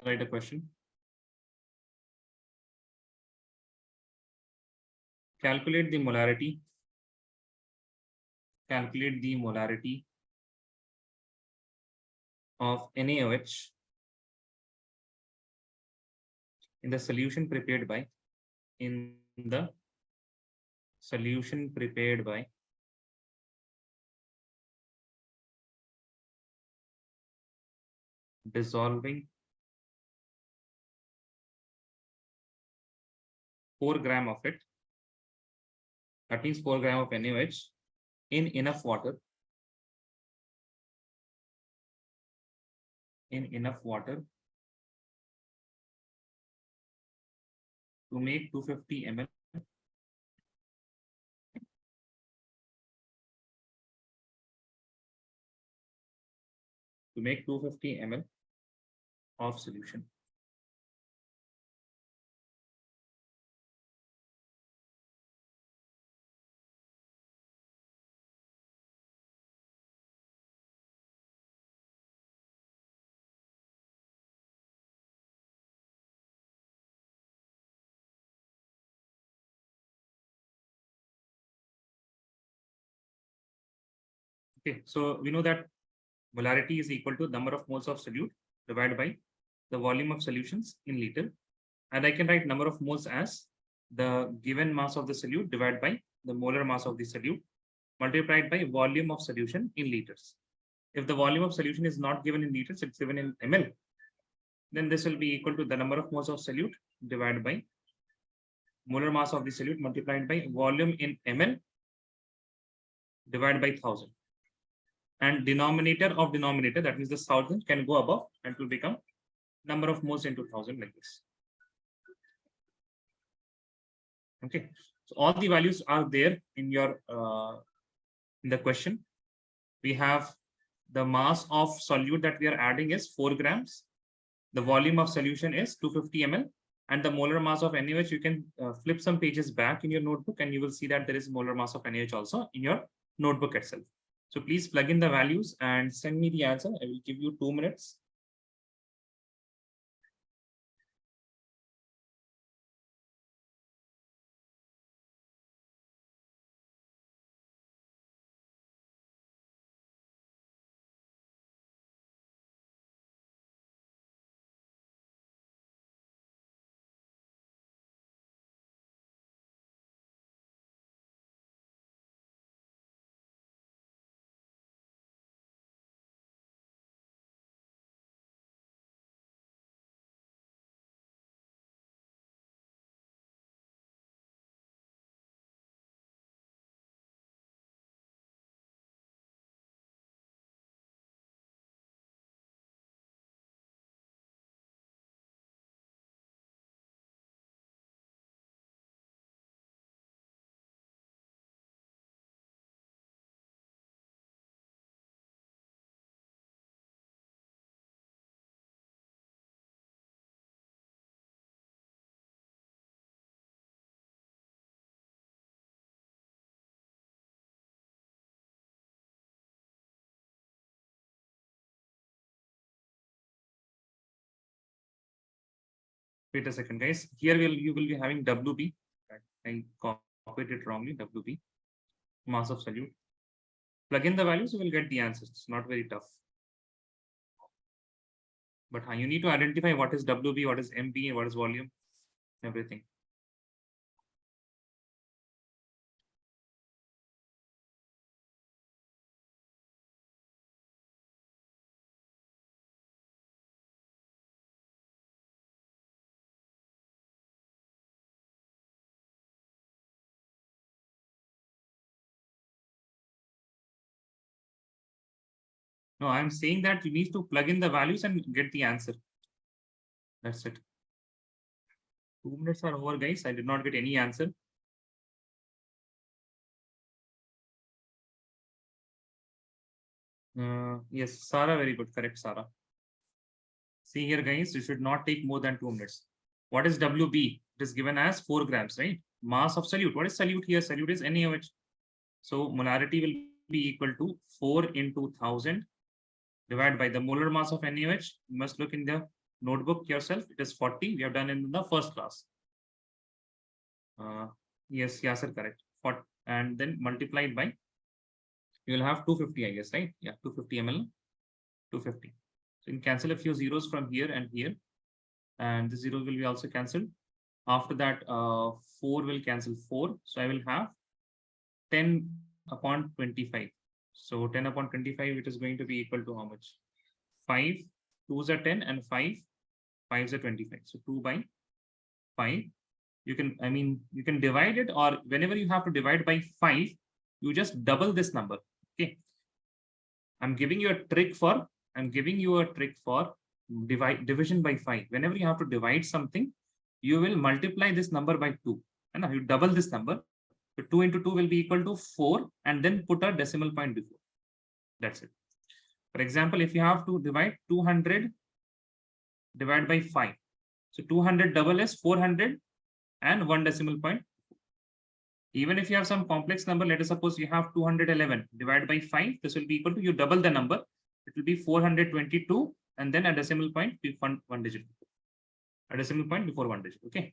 write a question. Calculate the molarity. Calculate the molarity of NaOH in the solution prepared by dissolving 4 gram of it. That means 4 gram of NaOH in enough water. To make 250 ml of solution. Okay, so we know that molarity is equal to number of moles of solute divided by the volume of solutions in liter. And I can write number of moles as the given mass of the solute divided by the molar mass of the solute multiplied by volume of solution in liters. If the volume of solution is not given in liters, it's given in ml, then this will be equal to the number of moles of solute divided by molar mass of the solute multiplied by volume in ml divided by 1000. And denominator of denominator, that means the 1000 can go above and it will become number of moles into 1000 like this. Okay, so all the values are there in your in the question. We have the mass of solute that we are adding is 4 grams. The volume of solution is 250 ml. And the molar mass of NaOH, you can flip some pages back in your notebook and you will see that there is molar mass of NaOH also in your notebook itself. So please plug in the values and send me the answer. I will give you 2 minutes. Wait a second, guys. Here you will be having WB. I copied it wrongly. WB, mass of solute. Plug in the values, you will get the answers. It's not very tough. But you need to identify what is WB, what is MB, what is volume, everything. No, I'm saying that you need to plug in the values and get the answer. That's it. 2 minutes are over, guys. I did not get any answer. Yes, Sarah, very good. Correct, Sarah. See here, guys, you should not take more than 2 minutes. What is WB? It is given as 4 grams, right? Mass of solute. What is solute here? Solute is NaOH. So molarity will be equal to 4 into 1000 divided by the molar mass of NaOH. You must look in the notebook yourself. It is 40. We have done in the first class. Yes, sir, correct. 40, and then multiplied by, you will have 250, I guess, right? Yeah, 250 ml, 250. So you can cancel a few zeros from here and here, and the zeros will be also cancelled. After that, 4 will cancel 4. So I will have 10 upon 25. So 10 upon 25, it is going to be equal to how much? 5, 2s are 10, and 5, 5s are 25. So 2 by 5. You can, you can divide it, or whenever you have to divide by 5, you just double this number. Okay. I'm giving you a trick for division by 5. Whenever you have to divide something, you will multiply this number by 2. And you double this number. So 2 into 2 will be equal to 4, and then put a decimal point before. That's it. For example, if you have to divide 200 divided by 5. So 200 double is 400 and 1 decimal point. Even if you have some complex number, let us suppose you have 211 divided by 5. This will be equal to, you double the number. It will be 422, and then a decimal point before one digit. A decimal point before one digit. Okay.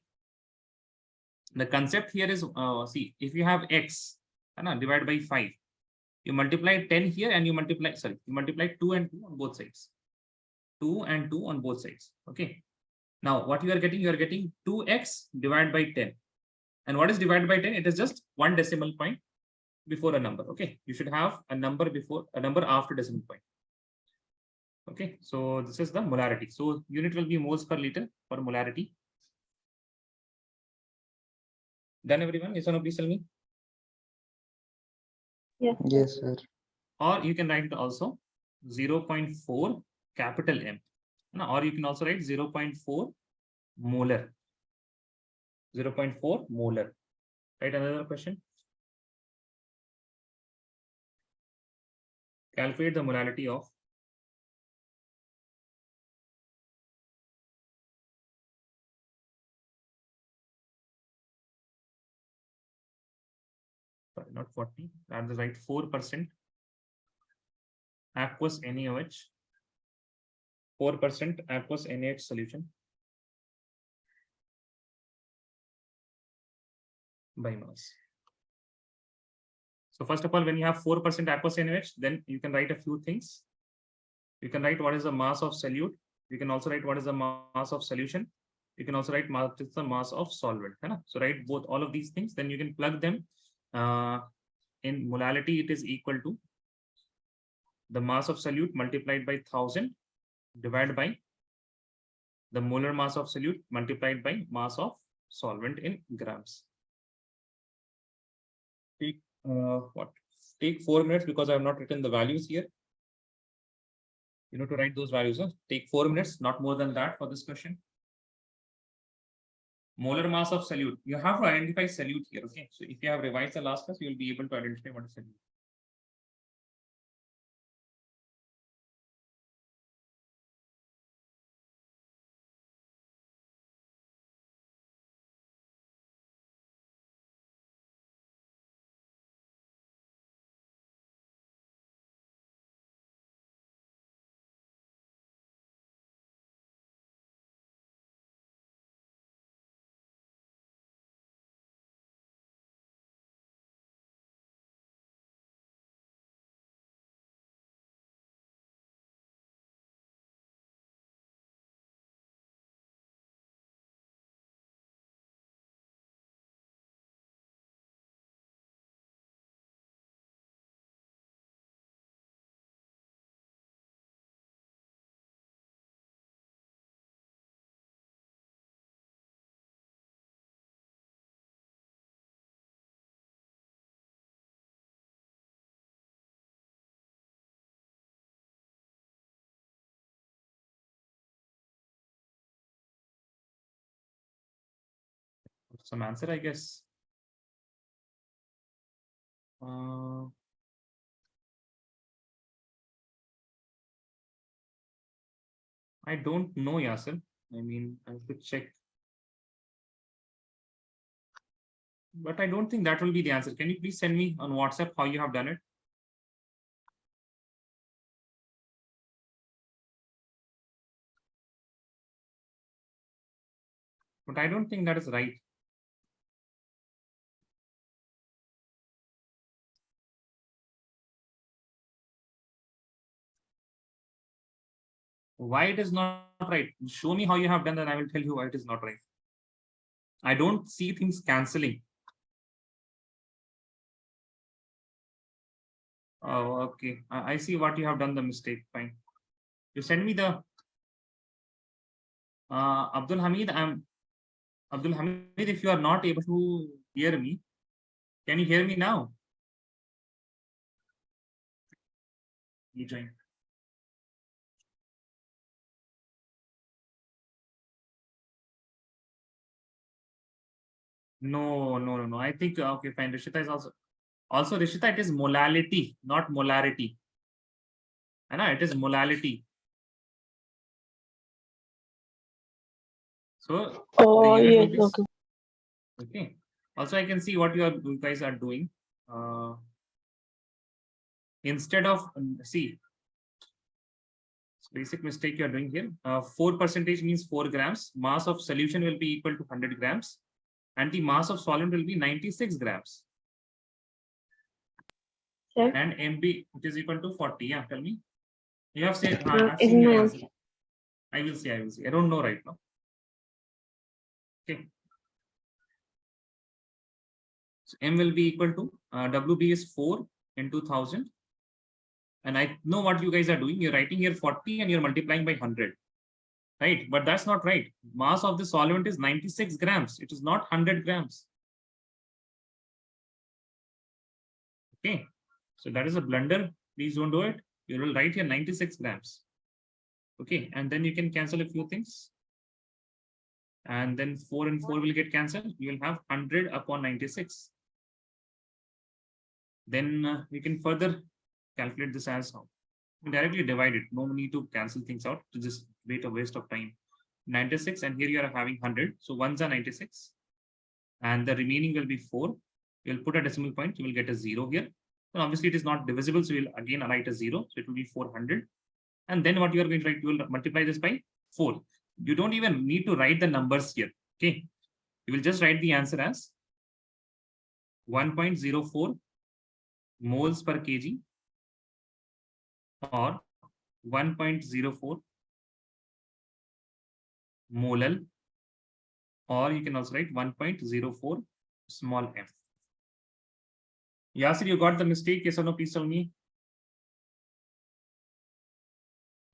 The concept here is, see, if you have x divided by 5, you multiply 10 here, and you multiply 2 and 2 on both sides. 2 and 2 on both sides. Okay. Now what you are getting 2x divided by 10. And what is divided by 10? It is just one decimal point before a number. Okay. You should have a number before, a number after decimal point. Okay. So this is the molarity. So unit will be moles per liter for molarity. Done, everyone? Yes or no? Please tell me. Yes, sir. Or you can write it also 0.4 capital M. Or you can also write 0.4 molar. 0.4 molar. Right, another question. Calculate the molarity of not 40, that is right, 4% aqueous NaOH, 4% aqueous NaH solution by mass. So first of all, when you have 4% aqueous NaOH, then you can write a few things. You can write what is the mass of solute. You can also write what is the mass of solution. You can also write what is the mass of solvent. So write both, all of these things, then you can plug them. In molality, it is equal to the mass of solute multiplied by 1000 divided by the molar mass of solute multiplied by mass of solvent in grams. Take Take 4 minutes, because I have not written the values here. You know, to write those values. Take 4 minutes, not more than that for this question. Molar mass of solute. You have to identify solute here. Okay. So if you have revised the last class, you will be able to identify what is solute. Some answer, I guess. I don't know, Yasir. I have to check. But I don't think that will be the answer. Can you please send me on WhatsApp how you have done it? But I don't think that is right. Why it is not right? Show me how you have done, then I will tell you why it is not right. I don't see things cancelling. Oh, okay. I see what you have done the mistake. Fine. You send me the Abdul Hamid. Abdul Hamid. If you are not able to hear me, can you hear me now? You join. No. I think okay, fine. Rishita is also Rishita. It is molality, not molarity. And it is molality. So Oh, the unit yes, will be okay. okay. Also, I can see what you guys are doing. Instead of see, basic mistake you are doing here. 4% means 4 grams. Mass of solution will be equal to 100 grams, and the mass of solvent will be 96 grams. Sir, And MB, it is equal to 40. Yeah, tell me. You have said, I've is seen your my answer. answer. I will see. I don't know right now. Okay. So M will be equal to WB is 4 into 1000. And I know what you guys are doing. You're writing here 40 and you're multiplying by 100. Right? But that's not right. Mass of the solvent is 96 grams. It is not 100 grams. Okay. So that is a blunder. Please don't do it. You will write here 96 grams. Okay. And then you can cancel a few things. And then 4 and 4 will get cancelled. You will have 100 upon 96. Then we can further calculate this as how. Directly divide it. No need to cancel things out to just wait a waste of time. 96 and here you are having 100. So ones are 96 and the remaining will be 4. You'll put a decimal point. You will get a 0 here. And obviously it is not divisible. So you'll again write a 0. So it will be 400. And then what you are going to write, you will multiply this by 4. You don't even need to write the numbers here. Okay. You will just write the answer as 1.04 moles per kg or 1.04 molal, or you can also write 1.04 small m. Yasir, you got the mistake? Yes or no? Please tell me.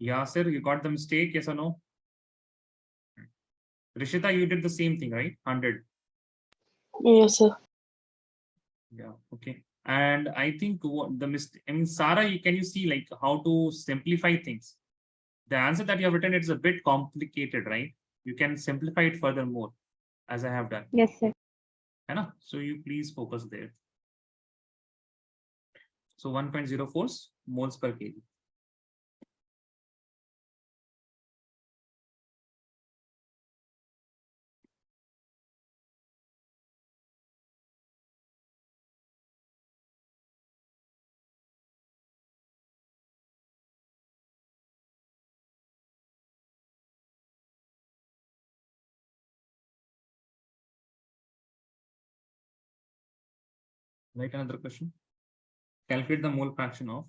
Yasir, you got the mistake? Yes or no? Rishita, you did the same thing, right? 100. Yes, sir. Yeah, okay. And I think what the mistake, I mean, Sarah, can you see like how to simplify things? The answer that you have written, it's a bit complicated, right? You can simplify it furthermore, as I have done. Yes, sir. Right? So you please focus there. So 1.04 moles per kg. Write another question. Calculate the mole fraction of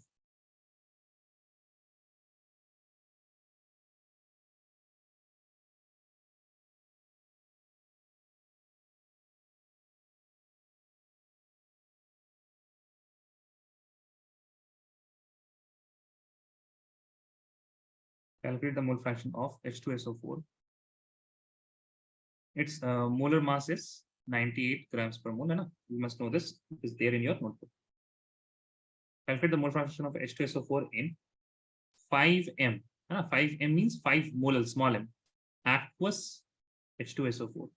H2SO4. Its molar mass is 98 grams per mole. You must know this. It is there in your notebook. Calculate the mole fraction of H2SO4 in 5m. 5m means 5 molal, small m, aqueous H2SO4.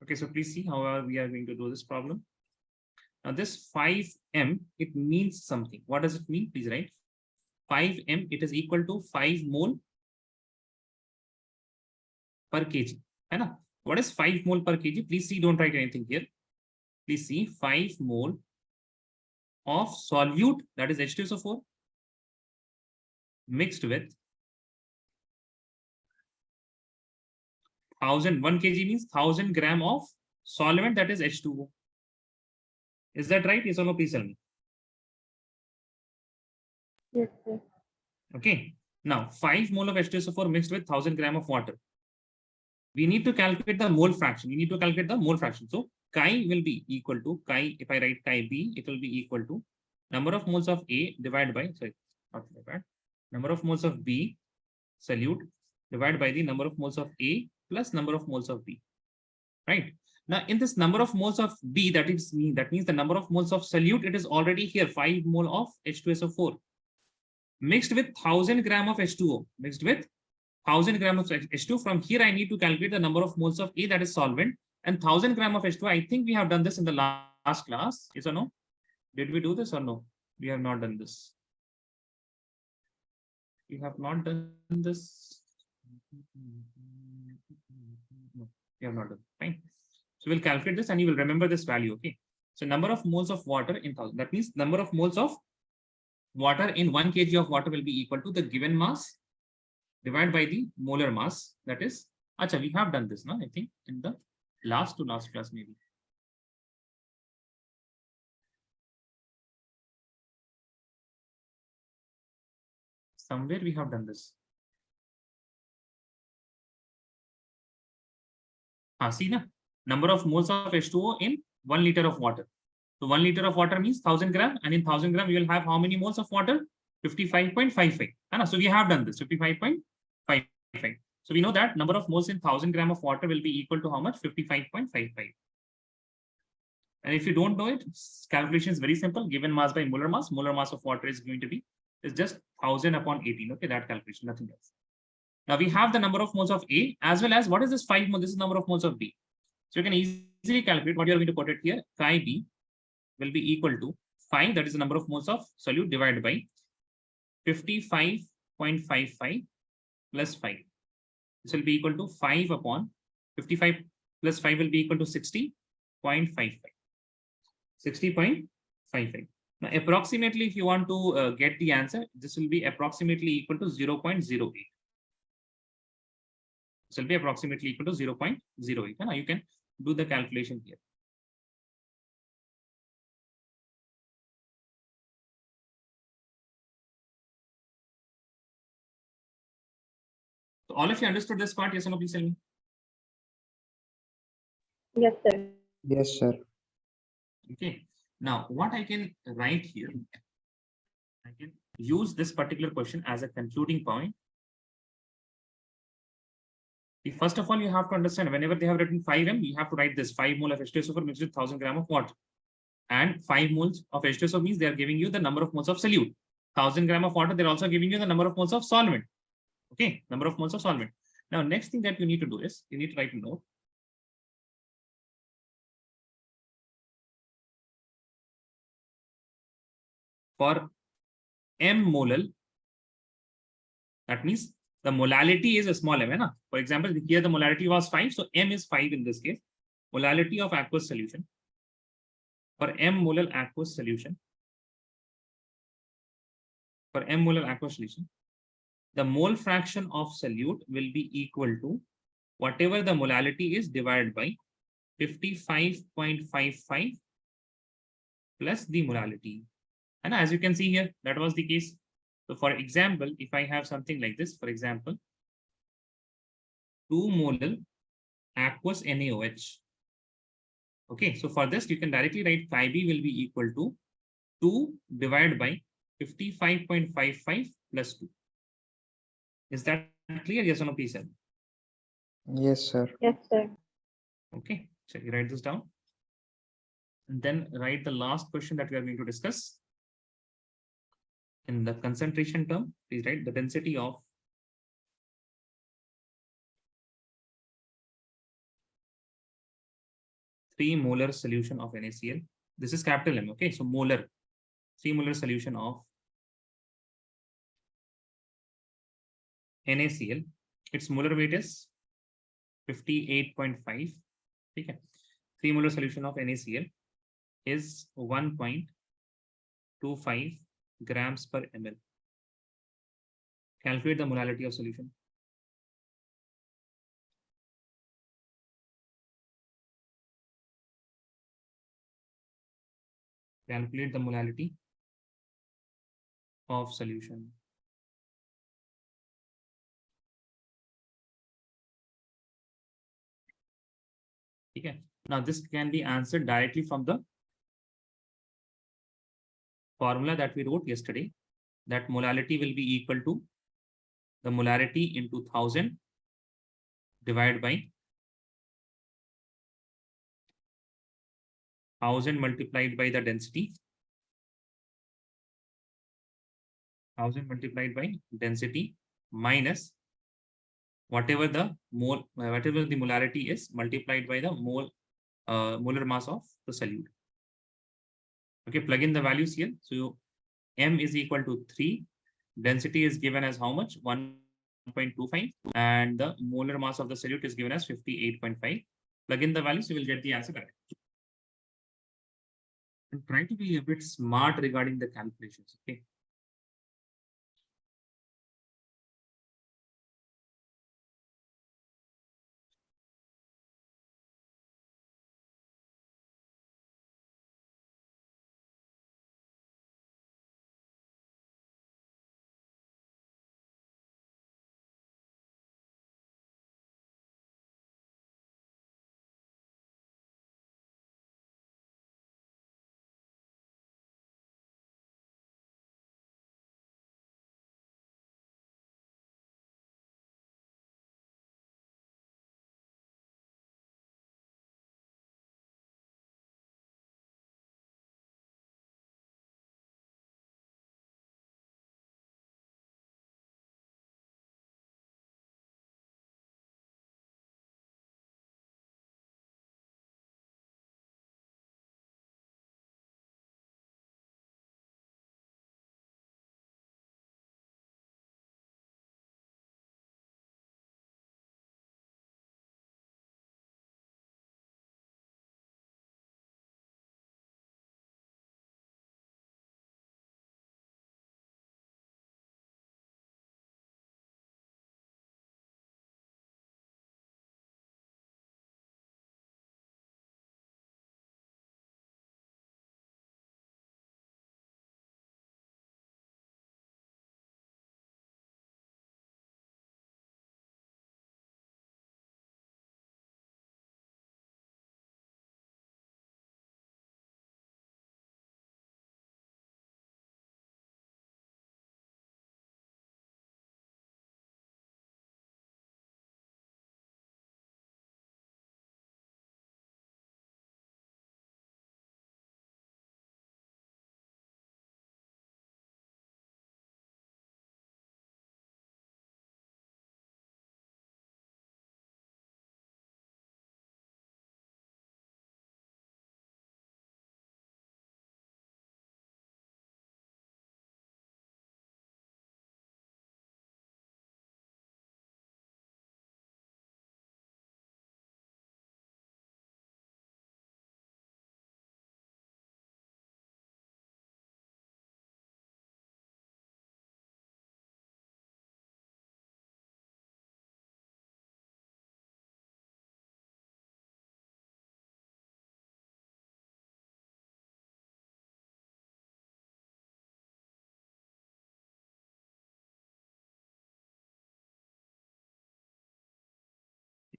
Okay, so please see how we are going to do this problem. Now this 5m, it means something. What does it mean? Please write 5m, it is equal to 5 mole per kg. What is 5 mole per kg? Please see, don't write anything here. Please see 5 mole of solute, that is H2SO4, mixed with 1 kg means 1000 gram of solvent, that is H2O. Is that right? Yes or no? Please tell me. Yes, sir. Okay. Now 5 mole of H2SO4 mixed with 1000 gram of water. We need to calculate the mole fraction. We need to calculate the mole fraction. So chi will be equal to chi. If I write chi B, it will be equal to number of moles of A divided by, sorry, not that, number of moles of B solute divided by the number of moles of A plus number of moles of B. Right. Now, in this number of moles of B, that means the number of moles of solute, it is already here, 5 mole of H2SO4 mixed with 1000 gram of H2O, mixed with 1000 gram of H2. From here, I need to calculate the number of moles of A, that is solvent, and 1000 gram of H2. I think we have done this in the last class. Yes or no? Did we do this or no? We have not done this. We have not done this. No, we have not done. Fine. So we'll calculate this and you will remember this value. Okay. So number of moles of water in 1000. That means number of moles of water in 1 kg of water will be equal to the given mass divided by the molar mass. That is, acha, we have done this now, I think, in the last to last class maybe. Somewhere we have done this. See, na? Number of moles of H2O in 1 liter of water. So 1 liter of water means 1000 gram, and in 1000 gram, you will have how many moles of water? 55.55. So we have done this, 55.55. So we know that number of moles in 1000 gram of water will be equal to how much? 55.55. And if you don't know it, calculation is very simple. Given mass by molar mass of water is going to be just 1000 upon 18. Okay, that calculation, nothing else. Now we have the number of moles of A as well as what is this 5 moles? This is number of moles of B. So you can easily calculate what you are going to put it here. Chi B will be equal to 5, that is the number of moles of solute, divided by 55.55 plus 5. This will be equal to 5 upon 55 plus 5 will be equal to 60.55. 60.55. Now, approximately, if you want to get the answer, this will be approximately equal to 0.08. This will be approximately equal to 0.08. Now, you can do the calculation here. So all of you understood this part? Yes or no, please tell me. Yes, sir. Yes, sir. Okay. Now, what I can write here, I can use this particular question as a concluding point. First of all, you have to understand whenever they have written 5M, you have to write this 5 mole of H2SO4 mixed with 1000 gram of water. And 5 moles of H2SO means they are giving you the number of moles of solute. 1000 gram of water, they're also giving you the number of moles of solvent. Okay, number of moles of solvent. Now, next thing that you need to do is you need to write a note. For M molal, that means the molality is a small m. For example, here the molality was 5, so M is 5 in this case. Molality of aqueous solution. For M molar aqueous solution, the mole fraction of solute will be equal to whatever the molality is divided by 55.55 plus the molality. And as you can see here, that was the case. So for example, if I have something like this, for example, 2 molar aqueous NaOH. Okay, so for this, you can directly write Chi B will be equal to 2 divided by 55.55 plus 2. Is that clear? Yes or no, please? Yes, sir. Yes, sir. Okay, so you write this down. And then write the last question that we are going to discuss. In the concentration term, please write the density of three molar solution of NaCl. This is capital M. Okay, so molar, 3 molar solution of NaCl. Its molar weight is 58.5. Okay, 3 molar solution of NaCl is 1.25 grams per ml. Calculate the molality of solution. Calculate the molality of solution. Okay. Now this can be answered directly from the formula that we wrote yesterday, that molality will be equal to the molarity into 1000 divided by 1000 multiplied by the density, 1000 multiplied by density minus whatever the molarity is multiplied by the molar mass of the solute. Okay, plug in the values here. So m is equal to 3. Density is given as how much? 1.25, and the molar mass of the solute is given as 58.5. Plug in the values, you will get the answer back. And try to be a bit smart regarding the calculations. Okay.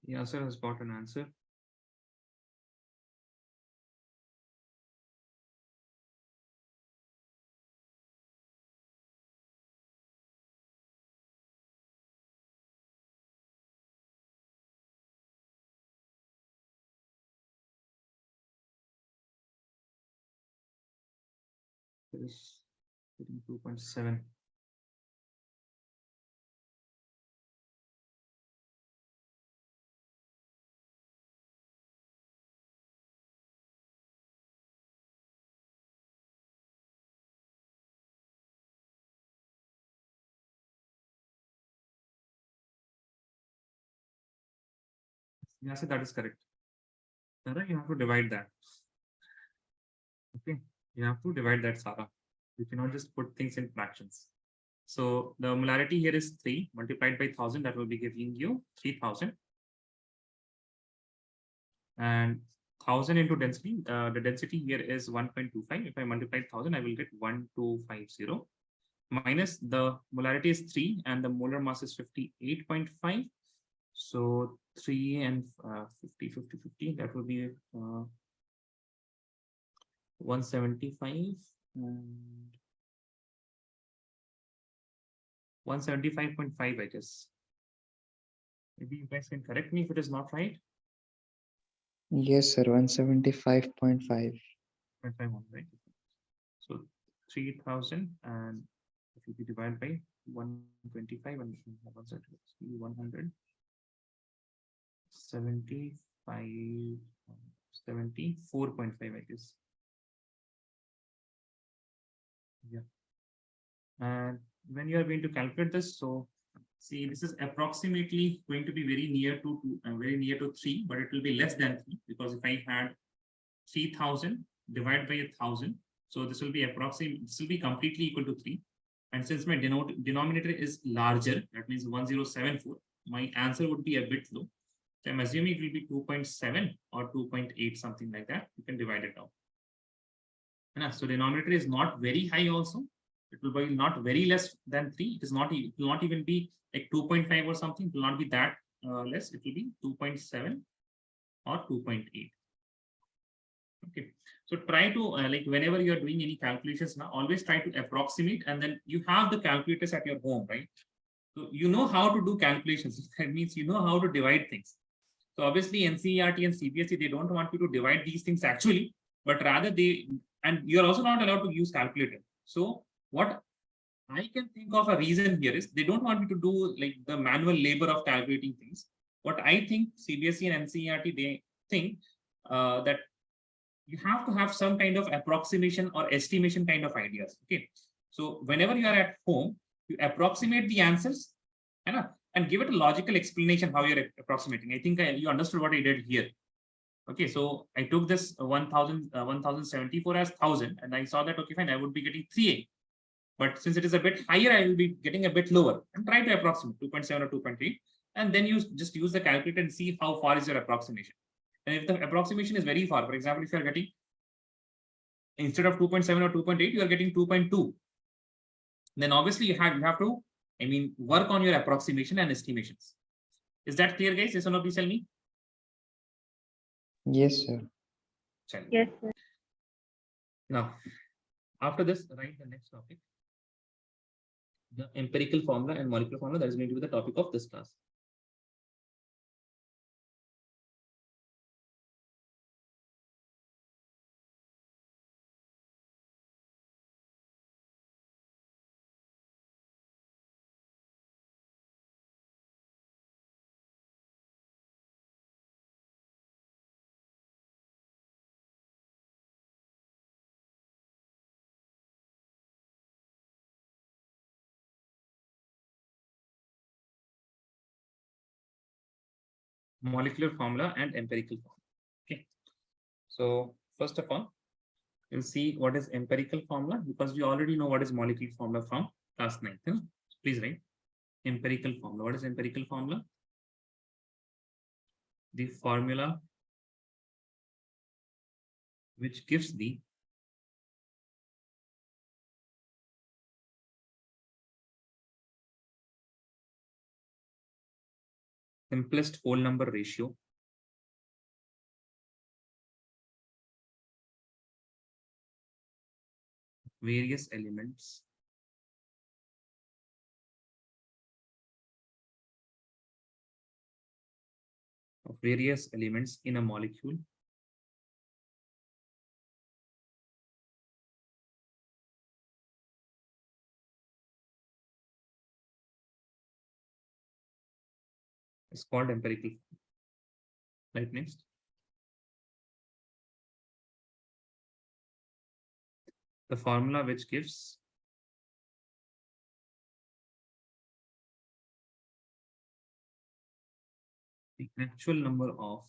Yeah, sir has got an answer. It is 2.7. Yeah, sir, that is correct. Sarah, you have to divide that. Okay, you have to divide that, Sarah. You cannot just put things in fractions. So the molarity here is 3 multiplied by 1000. That will be giving you 3000. And 1000 into density. The density here is 1.25. If I multiply 1000, I will get 1250. Minus the molarity is 3 and the molar mass is 58.5. So 3 and 50, that will be 175 and 175.5, I guess. Maybe you guys can correct me if it is not right. Yes, sir. 175.5. 0.51, right? So 3000, and if you divide by 125 and 175, 74.5, I guess. Yeah. And when you are going to calculate this, so see, this is approximately going to be very near to 3, but it will be less than 3, because if I had 3000 divided by 1000, so this will be approximately, this will be completely equal to 3. And since my denominator is larger, that means 1074, my answer would be a bit low. So I'm assuming it will be 2.7 or 2.8, something like that. You can divide it out. So denominator is not very high also. It will be not very less than 3. It will not even be like 2.5 or something. It will not be that less. It will be 2.7 or 2.8. Okay. So try to like whenever you are doing any calculations now, always try to approximate, and then you have the calculators at your home, right? So you know how to do calculations. That means you know how to divide things. So obviously NCERT and CBSE, they don't want you to divide these things actually, but rather and you're also not allowed to use calculator. So what I can think of a reason here is they don't want you to do like the manual labor of calculating things. What I think CBSE and NCERT, they think that you have to have some kind of approximation or estimation kind of ideas. Okay. So whenever you are at home, you approximate the answers and give it a logical explanation how you're approximating. I think you understood what I did here. Okay, so I took this 1074 as 1000, and I saw that, okay, fine, I would be getting 3A. But since it is a bit higher, I will be getting a bit lower, and try to approximate 2.7 or 2.8. And then you just use the calculator and see how far is your approximation. And if the approximation is very far, for example, if you are getting, instead of 2.7 or 2.8, you are getting 2.2, then obviously you have to, work on your approximation and estimations. Is that clear, guys? Yes or no, please tell me. Yes, sir. Yes, sir. Now, after this, write the next topic, the empirical formula and molecular formula. That is going to be the topic of this class. Molecular formula and empirical formula. Okay. So first of all, we'll see what is empirical formula, because we already know what is molecular formula from class 9th. Please write empirical formula. What is empirical formula? The formula which gives the simplest whole number ratio various elements in a molecule is called empirical. Right, next. The formula which gives the actual number of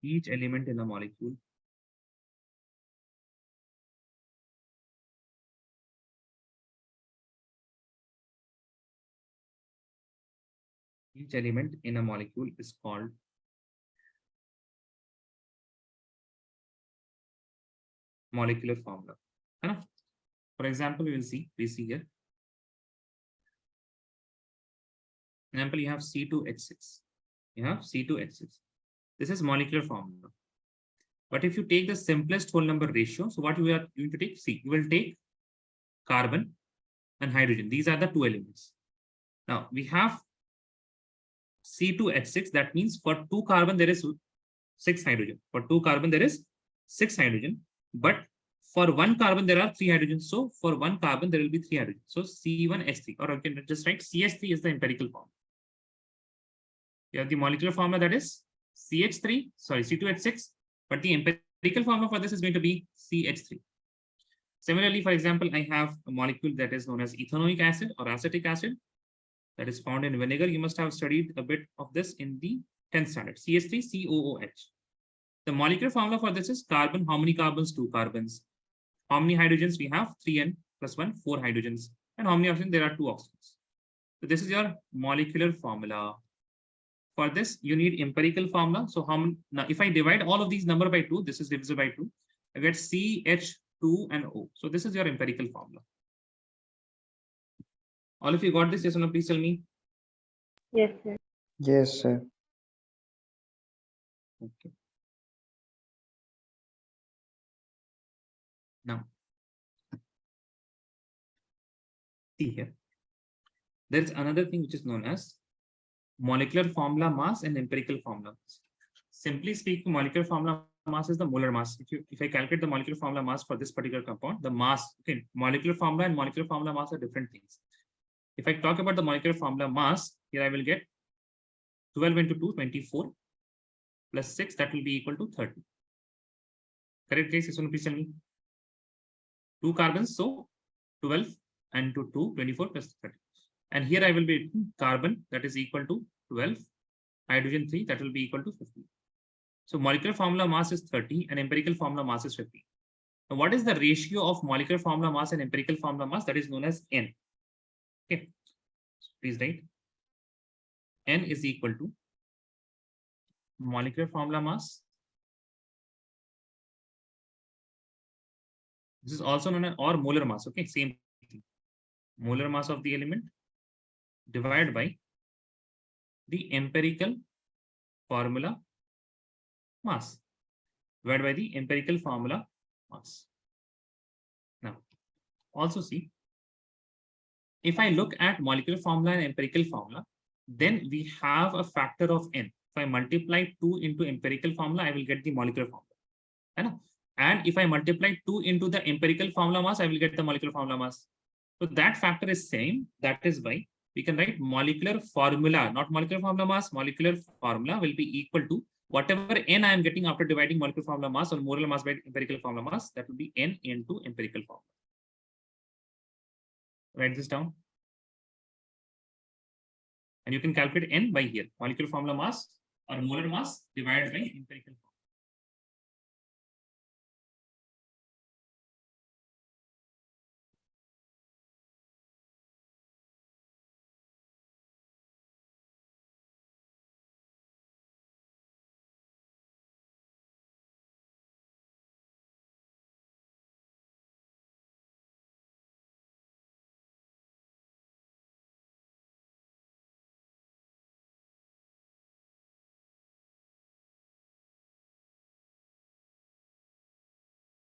each element in a molecule Each element in a molecule is called molecular formula. For example, we see here. Example, you have C2H6. You have C2H6. This is molecular formula. But if you take the simplest whole number ratio, so what you are going to take? See, you will take carbon and hydrogen. These are the two elements. Now we have C2H6. That means for 2 carbon, there is 6 hydrogen. For 2 carbon, there is 6 hydrogen. But for 1 carbon, there are 3 hydrogens. So for 1 carbon, there will be 3 hydrogens. So C1H3, or I can just write CH3 is the empirical form. You have the molecular formula, that is C2H6, but the empirical formula for this is going to be CH3. Similarly, for example, I have a molecule that is known as ethanoic acid or acetic acid that is found in vinegar. You must have studied a bit of this in the 10th standard, CH3COOH. The molecular formula for this is carbon. How many carbons? 2 carbons. How many hydrogens? We have 3n plus 1, 4 hydrogens. And how many oxygen? There are 2 oxygens. So this is your molecular formula. For this, you need empirical formula. So how many, now if I divide all of these number by 2, this is divisible by 2, I get CH2 and O. So this is your empirical formula. All of you got this? Yes or no? Please tell me. Yes, sir. Yes, sir. Okay. Now, see here. There's another thing which is known as molecular formula mass and empirical formula. Simply speaking, molecular formula mass is the molar mass. If I calculate the molecular formula mass for this particular compound, the mass, okay, molecular formula and molecular formula mass are different things. If I talk about the molecular formula mass, here I will get 12 into 2, 24, plus 6, that will be equal to 30. Correct, guys? This one, please tell me. 2 carbons, so 12 and to 2, 24 plus 30. And here I will be carbon, that is equal to 12, hydrogen 3, that will be equal to 50. So molecular formula mass is 30 and empirical formula mass is 50. Now, what is the ratio of molecular formula mass and empirical formula mass? That is known as N. Okay, so please write. N is equal to molecular formula mass. This is also known as or molar mass. Okay, same thing. Molar mass of the element divided by the empirical formula mass divided by the empirical formula mass. Now, also see, if I look at molecular formula and empirical formula, then we have a factor of N. If I multiply 2 into empirical formula, I will get the molecular formula. And if I multiply 2 into the empirical formula mass, I will get the molecular formula mass. So that factor is same. That is why we can write molecular formula, not molecular formula mass. Molecular formula will be equal to whatever N I am getting after dividing molecular formula mass or molar mass by empirical formula mass. That will be N into empirical formula. Write this down. And you can calculate N by here, molecular formula mass or molar mass divided by empirical formula.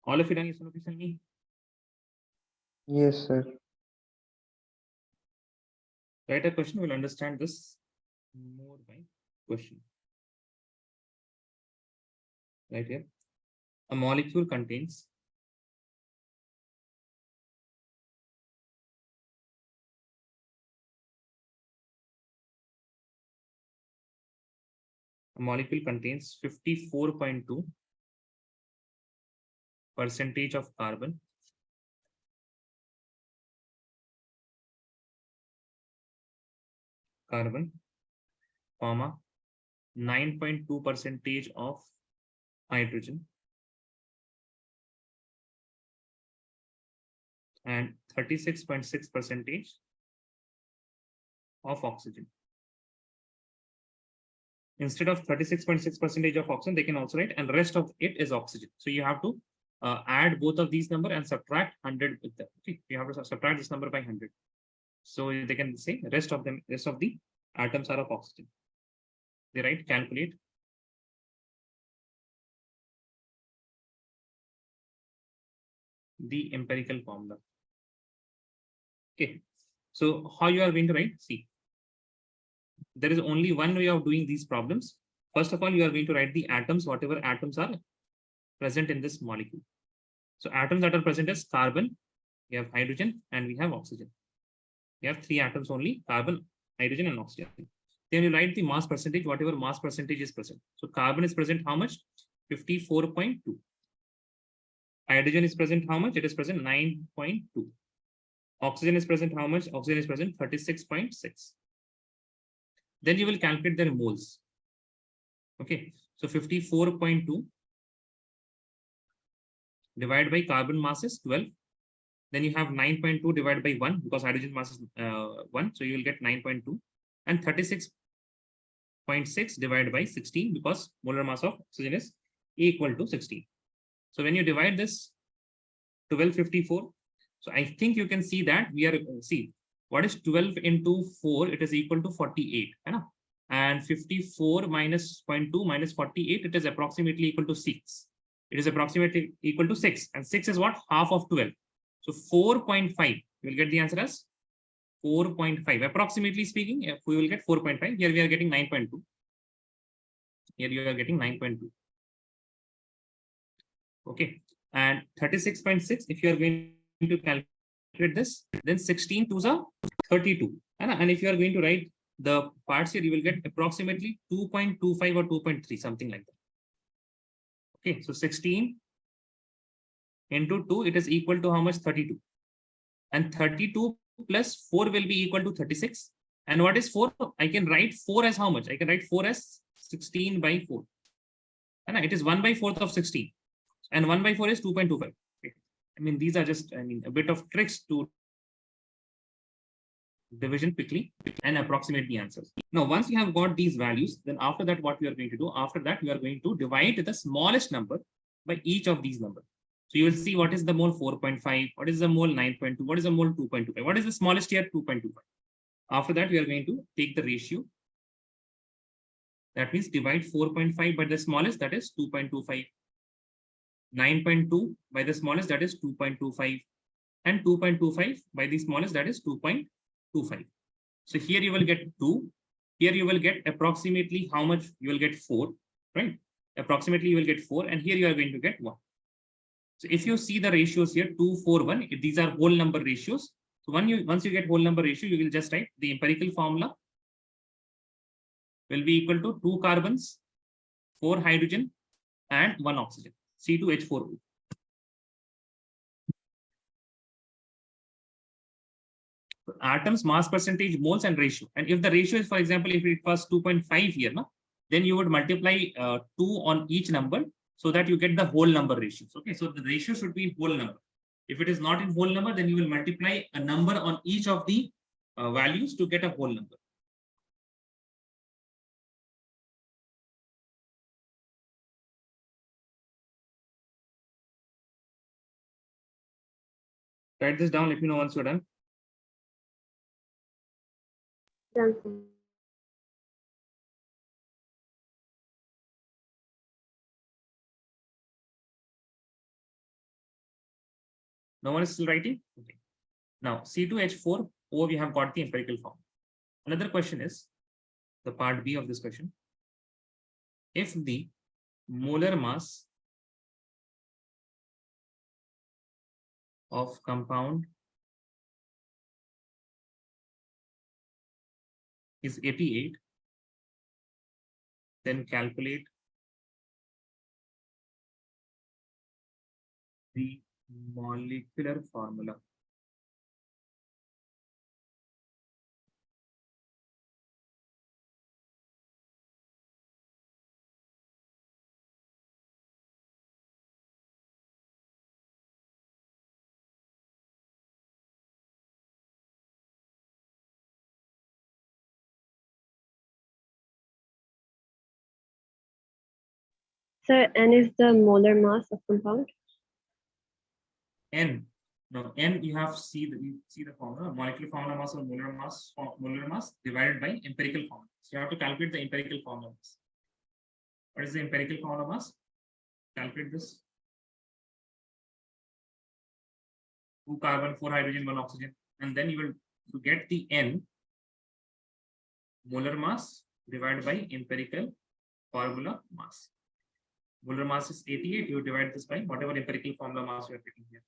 All of it done, yes or no, please tell me. Yes, sir. Write a question, we'll understand this more by question. Right here. A molecule contains a molecule contains 54.2% of carbon, comma, 9.2% of hydrogen, and 36.6% of oxygen. instead of 36.6% of oxygen, they can also write, and rest of it is oxygen. So you have to add both of these number and subtract 100 with them. Okay, you have to subtract this number by 100. So they can say rest of the atoms are of oxygen. They write calculate the empirical formula. Okay, so how you are going to write? See, there is only one way of doing these problems. First of all, you are going to write the atoms, whatever atoms are present in this molecule. So atoms that are present is carbon, we have hydrogen, and we have oxygen. We have 3 atoms only, carbon, hydrogen, and oxygen. Then you write the mass percentage, whatever mass percentage is present. So carbon is present how much? 54.2. Hydrogen is present how much? It is present 9.2. Oxygen is present how much? Oxygen is present 36.6. Then you will calculate their moles. Okay, so 54.2 divided by carbon mass is 12. Then you have 9.2 divided by 1 because hydrogen mass is 1. So you will get 9.2, and 36.6 divided by 16 because molar mass of oxygen is equal to 16. So when you divide this 1254, so I think you can see that we are, see, what is 12 into 4? It is equal to 48. And 54 minus 0.2 minus 48, it is approximately equal to 6. It is approximately equal to 6. And 6 is what? Half of 12. So 4.5. You will get the answer as 4.5. Approximately speaking, if we will get 4.5. Here we are getting 9.2. Here you are getting 9.2. Okay. And 36.6, if you are going to calculate this, then 16 twos are 32. And if you are going to write the parts here, you will get approximately 2.25 or 2.3, something like that. Okay, so 16 into 2, it is equal to how much? 32. And 32 plus 4 will be equal to 36. And what is 4? I can write 4 as how much? I can write 4 as 16 by 4. And it is 1 by 4th of 16. And 1 by 4 is 2.25. I mean, these are just, I mean, a bit of tricks to division quickly and approximate the answers. Now, once you have got these values, then after that, what we are going to do, after that, we are going to divide the smallest number by each of these numbers. So you will see what is the mole 4.5, what is the mole 9.2, what is the mole 2.25, what is the smallest here 2.25. After that, we are going to take the ratio. That means divide 4.5 by the smallest, that is 2.25. 9.2 by the smallest, that is 2.25. And 2.25 by the smallest, that is 2.25. So here you will get 2. Here you will get approximately how much? You will get 4, right? Approximately you will get 4. And here you are going to get 1. So if you see the ratios here, 2, 4, 1, these are whole number ratios. So once you get whole number ratio, you will just write the empirical formula will be equal to 2 carbons, 4 hydrogen, and 1 oxygen, C2H4O. Atoms, mass percentage, moles, and ratio. And if the ratio is, for example, if it was 2.5 here, then you would multiply 2 on each number so that you get the whole number ratios. Okay, so the ratio should be in whole number. If it is not in whole number, then you will multiply a number on each of the values to get a whole number. Write this down. Let me know once you're done. Done, sir. No one is still writing? Okay. Now, C2H4O, we have got the empirical form. Another question is the part B of this question. If the molar mass of compound is 88, then calculate the molecular formula. Sir, N is the molar mass of compound. N. Now N, you have you see the formula, molecular formula mass or molar mass divided by empirical formula. So you have to calculate the empirical formula mass. What is the empirical formula mass? Calculate this. 2 carbon, 4 hydrogen, 1 oxygen, and then you will to get the N, molar mass divided by empirical formula mass. Molar mass is 88. You divide this by whatever empirical formula mass you are getting here.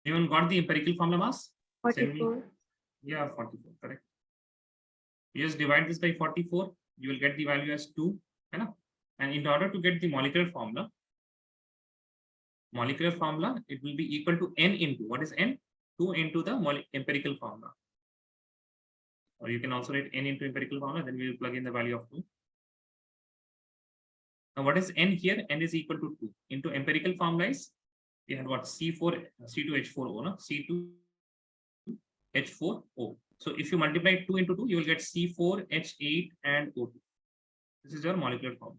Anyone got the empirical formula mass? 44. Yeah, 44, correct. You just divide this by 44, you will get the value as 2. And in order to get the molecular formula, it will be equal to N into, what is N? 2 into the empirical formula. Or you can also write N into empirical formula, then we will plug in the value of 2. Now what is N here? N is equal to 2 into empirical formula is, we had what? C2H4O, no? C2H4O. So if you multiply 2 into 2, you will get C4H8 and O2. This is your molecular formula.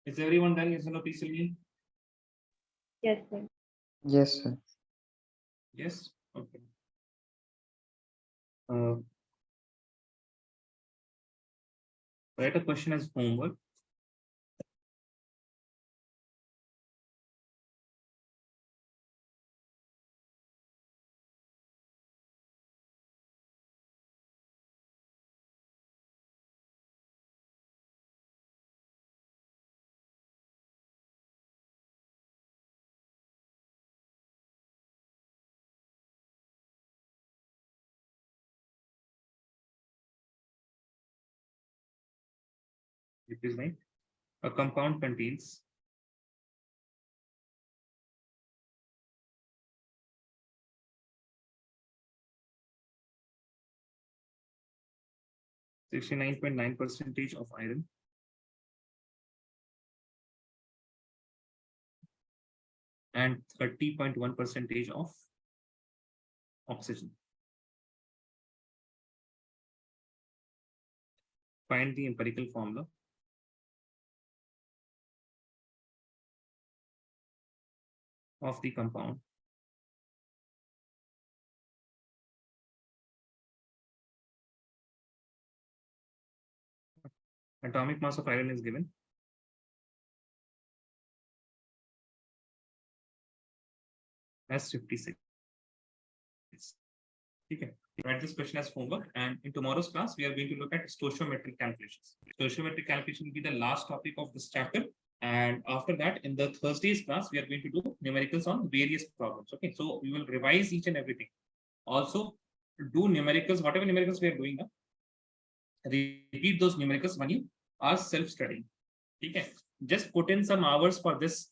Is everyone done? Yes or no, please tell me. Yes, sir. Yes, sir. Yes. Okay. Write a question as homework. It is like a compound contains (69.9% of iron, and 30.1% of oxygen. Find the empirical formula of the compound atomic mass of iron is given as 56. Okay. Write this question as homework, and in tomorrow's class we are going to look at stoichiometric calculations. Stoichiometric calculation will be the last topic of this chapter, and after that in the Thursday's class we are going to do numericals on various problems. Okay, so we will revise each and everything. Also do numericals, whatever numericals we are doing now, repeat those numericals when you are self-studying. Okay, just put in some hours for this